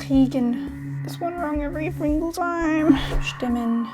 kriegen this one wrong every single time. Stimmen.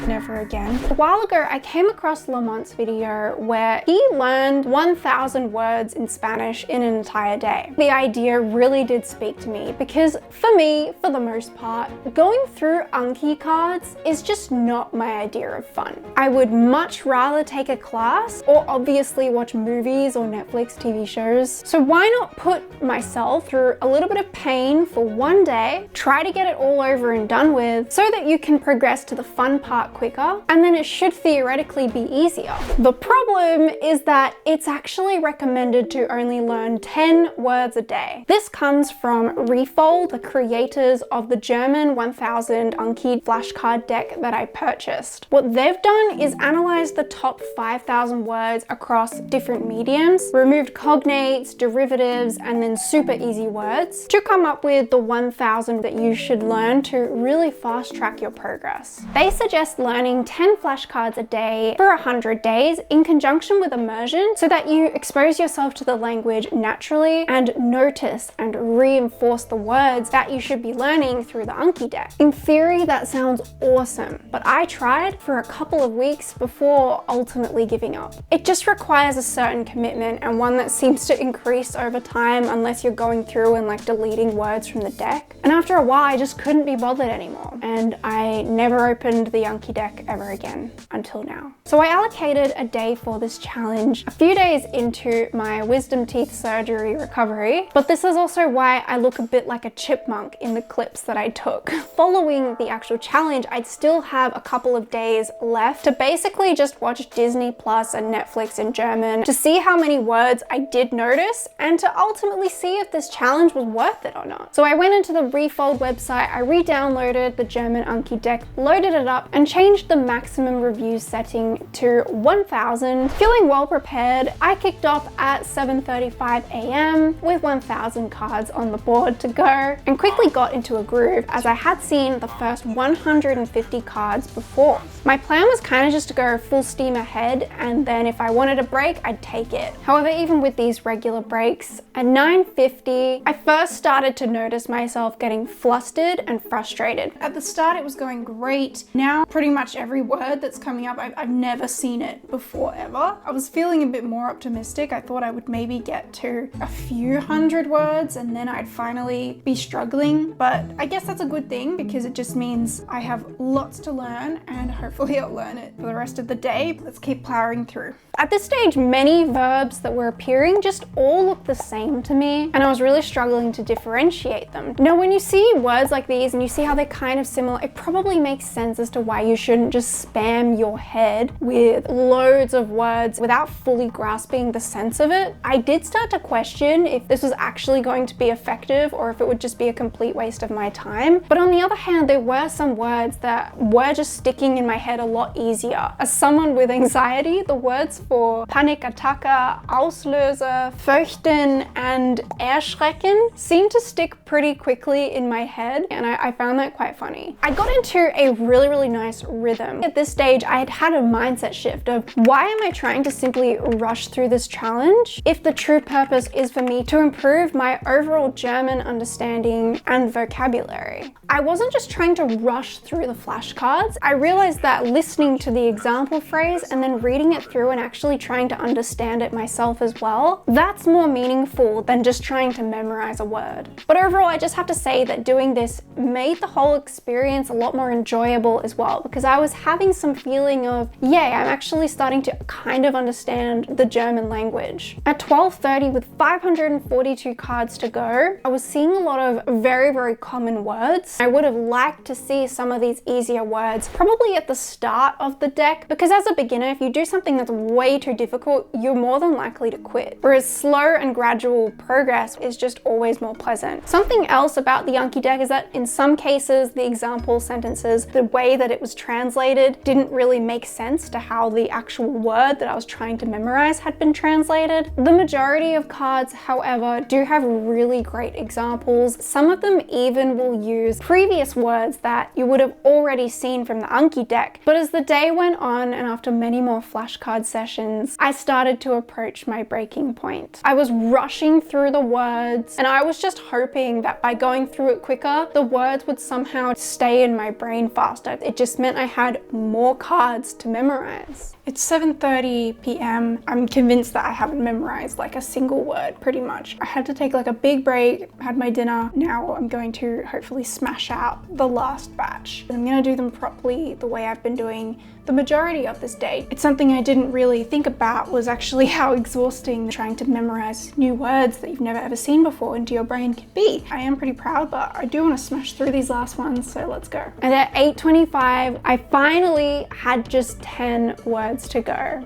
Never again. A while ago, I came across Lamont's video where he learned 1,000 words in Spanish in an entire day. The idea really did speak to me because for me, for the most part, going through Anki cards is just not my idea of fun. I would much rather take a class or obviously watch movies or Netflix TV shows. So why not put myself through a little bit of pain for one day, try to get it all over and done with so that you can progress to the fun part quicker, and then it should theoretically be easier. The problem is that it's actually recommended to only learn 10 words a day. This comes from Refold, the creators of the German 1000 Anki flashcard deck that I purchased. What they've done is analyze the top 5,000 words across different mediums, removed cognates, derivatives, and then super easy words to come up with the 1,000 that you should learn to really fast track your progress. They suggest learning 10 flashcards a day for 100 days in conjunction with immersion so that you expose yourself to the language naturally and notice and reinforce the words that you should be learning through the Anki deck. In theory, that sounds awesome, but I tried for a couple of weeks before ultimately giving up. It just requires a certain commitment and one that seems to increase over time unless you're going through and like deleting words from the deck. And after a while, I just couldn't be bothered anymore. And I never opened the Anki deck ever again until now. So I allocated a day for this challenge a few days into my wisdom teeth surgery recovery, but this is also why I look a bit like a chipmunk in the clips that I took. Following the actual challenge, I'd still have a couple of days left to basically just watch Disney Plus and Netflix in German to see how many words I did notice and to ultimately see if this challenge was worth it or not. So I went into the Refold website, I re-downloaded the German Anki deck, loaded it up, and changed the maximum review setting to 1,000. Feeling well prepared, I kicked off at 7:35 a.m. with 1,000 cards on the board to go and quickly got into a groove as I had seen the first 150 cards before. My plan was kind of just to go full steam ahead, and then if I wanted a break, I'd take it. However, even with these regular breaks, at 9:50, I first started to notice myself getting flustered and frustrated. At the start, it was going great. Now, pretty much every word that's coming up, I've never seen it before ever. I was feeling a bit more optimistic. I thought I would maybe get to a few hundred words and then I'd finally be struggling. But I guess that's a good thing because it just means I have lots to learn and hopefully I'll learn it for the rest of the day. Let's keep plowing through. At this stage, many verbs that were appearing just all looked the same to me, and I was really struggling to differentiate them. Now, when you see words like these and you see how they're kind of similar, it probably makes sense as to why you shouldn't just spam your head with loads of words without fully grasping the sense of it. I did start to question if this was actually going to be effective or if it would just be a complete waste of my time. But on the other hand, there were some words that were just sticking in my head a lot easier. As someone with anxiety, the words for Panikattacke, Auslöser, Fürchten, and Erschrecken seem to stick pretty quickly in my head, and I found that quite funny. I got into a really nice rhythm. At this stage, I had a mindset shift of why am I trying to simply rush through this challenge if the true purpose is for me to improve my overall German understanding and vocabulary. I wasn't just trying to rush through the flashcards. I realized that listening to the example phrase and then reading it through and actually trying to understand it myself as well, that's more meaningful than just trying to memorize a word. But overall, I just have to say that doing this made the whole experience a lot more enjoyable as well, because I was having some feeling of, yay, I'm actually starting to kind of understand the German language. At 12:30 with 542 cards to go, I was seeing a lot of very common words. I would have liked to see some of these easier words probably at the start of the deck, because as a beginner, if you do something that's way too difficult, you're more than likely to quit. Whereas slow and gradual progress is just always more pleasant. Something else about the Anki deck is that in some cases, the example sentences, the way that it was translated didn't really make sense to how the actual word that I was trying to memorize had been translated. The majority of cards, however, do have really great examples. Some of them even will use previous words that you would have already seen from the Anki deck. But as the day went on and after many more flashcard sessions, I started to approach my breaking point. I was rushing through the words and I was just hoping that by going through it quicker, the words would somehow stay in my brain faster. It just meant I had more cards to memorize. It's 7:30 p.m. I'm convinced that I haven't memorized like a single word pretty much. I had to take like a big break, had my dinner. Now I'm going to hopefully smash out the last batch. I'm gonna do them properly the way I've been doing the majority of this day. It's something I didn't really think about was actually how exhausting trying to memorize new words that you've never ever seen before into your brain can be. I am pretty proud, but I do want to smash through these last ones, so let's go. And at 8:25, I finally had just 10 words to go.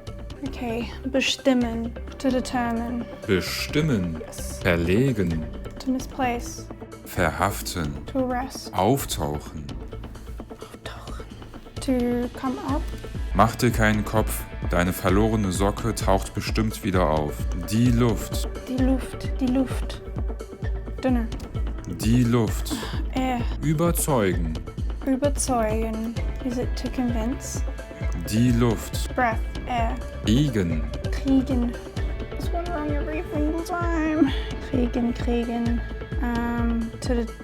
Okay, bestimmen, to determine. Bestimmen, Yes. verlegen, To misplace, verhaften, to arrest, auftauchen. to come up, Mach dir keinen Kopf, deine verlorene Socke taucht bestimmt wieder auf. Die Luft, die Luft, dünner, die Luft. Überzeugen, überzeugen, is it to convince? die Luft. Breath, air, Kriegen, kriegen, this one wrong every single time. Kriegen,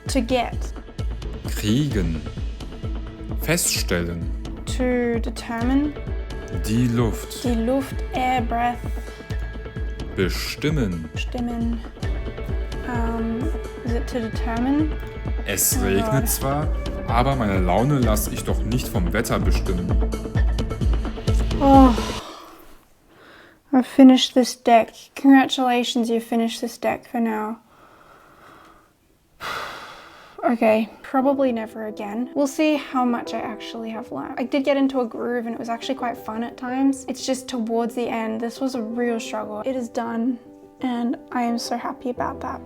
to get, kriegen. Feststellen, to determine, die Luft. die Luft, air, breath, Bestimmen. stimmen, is it to determine? Es Oh regnet Gott. zwar, aber meine Laune lasse ich doch nicht vom Wetter bestimmen. Oh, I've finished this deck. Congratulations, you finished this deck for now. Okay, probably never again. We'll see how much I actually have learned. I did get into a groove and it was actually quite fun at times. It's just towards the end, this was a real struggle. It is done and I am so happy about that.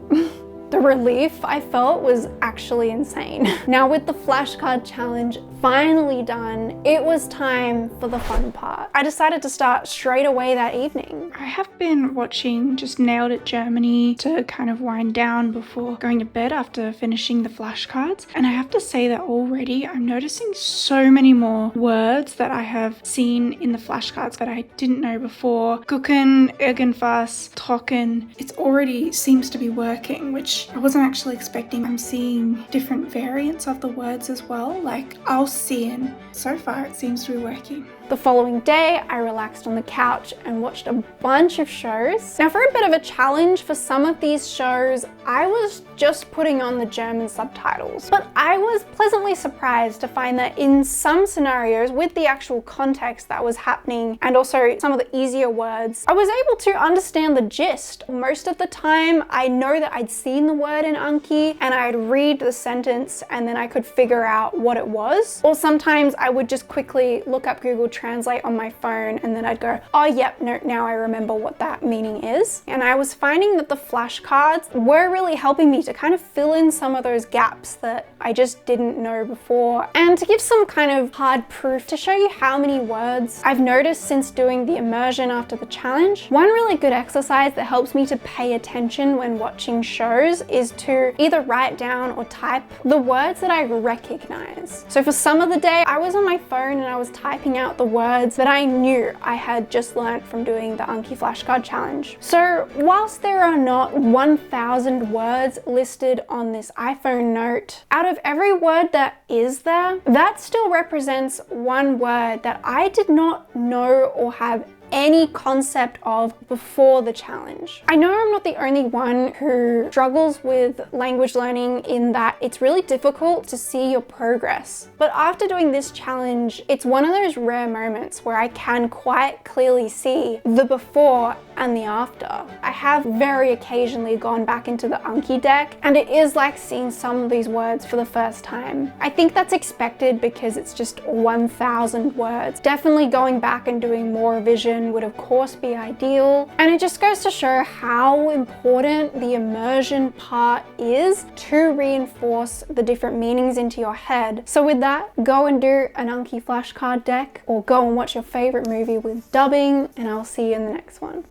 The relief I felt was actually insane. Now with the flashcard challenge finally done, it was time for the fun part. I decided to start straight away that evening. I have been watching Just Nailed It Germany to kind of wind down before going to bed after finishing the flashcards. And I have to say that already I'm noticing so many more words that I have seen in the flashcards that I didn't know before. Gucken, irgendwas, trocken. It already seems to be working, which I wasn't actually expecting. I'm seeing different variants of the words as well, like aussehen. So far it seems to be working. The following day, I relaxed on the couch and watched a bunch of shows. Now for a bit of a challenge for some of these shows, I was just putting on the German subtitles. But I was pleasantly surprised to find that in some scenarios with the actual context that was happening and also some of the easier words, I was able to understand the gist. Most of the time, I know that I'd seen the word in Anki and I'd read the sentence and then I could figure out what it was. Or sometimes I would just quickly look up Google Translate on my phone and then I'd go, oh yep, no, now I remember what that meaning is. And I was finding that the flashcards were really helping me to kind of fill in some of those gaps that I just didn't know before, and to give some kind of hard proof to show you how many words I've noticed since doing the immersion after the challenge. One really good exercise that helps me to pay attention when watching shows is to either write down or type the words that I recognize. So for some of the day, I was on my phone and I was typing out the words that I knew I had just learned from doing the Anki flashcard challenge. So whilst there are not 1,000 words listed on this iPhone note, out of every word that is there, that still represents one word that I did not know or have any concept of before the challenge. I know I'm not the only one who struggles with language learning in that it's really difficult to see your progress. But after doing this challenge, it's one of those rare moments where I can quite clearly see the before and the after. I have very occasionally gone back into the Anki deck and it is like seeing some of these words for the first time. I think that's expected because it's just 1,000 words. Definitely going back and doing more revision would of course be ideal, and it just goes to show how important the immersion part is to reinforce the different meanings into your head. So with that, go and do an Anki flashcard deck or go and watch your favorite movie with dubbing, and I'll see you in the next one.